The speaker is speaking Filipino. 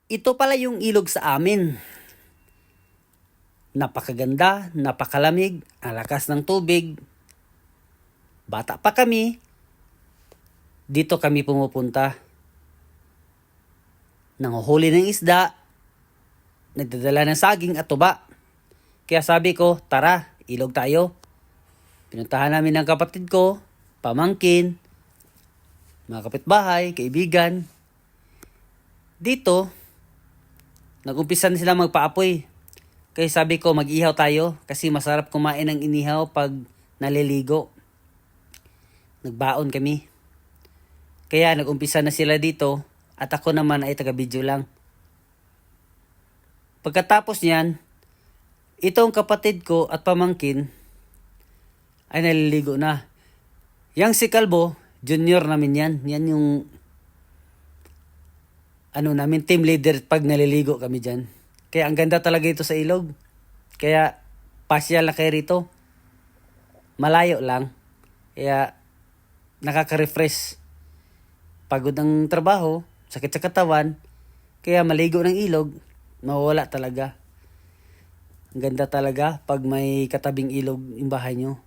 Ito pala yung ilog sa amin. Napakaganda, napakalamig, ang lakas ng tubig. Bata pa kami, dito kami pumupunta. Nanguhuli ng isda, nagdadala ng saging at tuba. Kaya sabi ko, tara, ilog tayo. Pinuntahan namin ng kapatid ko, pamangkin, mga kapitbahay, kaibigan. Dito, nag-umpisa na sila magpaapoy. Kaya sabi ko, mag-ihaw tayo kasi masarap kumain ng inihaw pag naliligo. Nagbaon kami. Kaya nag-umpisa na sila dito at ako naman ay taga-video lang. Pagkatapos niyan, itong kapatid ko at pamangkin ay naliligo na. Yang si Kalbo, junior namin yan. Yan yung namin, team leader pag naliligo kami dyan. Kaya ang ganda talaga ito sa ilog. Kaya pasyal na kayo rito. Malayo lang. Kaya nakaka-refresh. Pagod ang trabaho, sakit sa katawan. Kaya maligo ng ilog, mawala talaga. Ang ganda talaga pag may katabing ilog yung bahay nyo.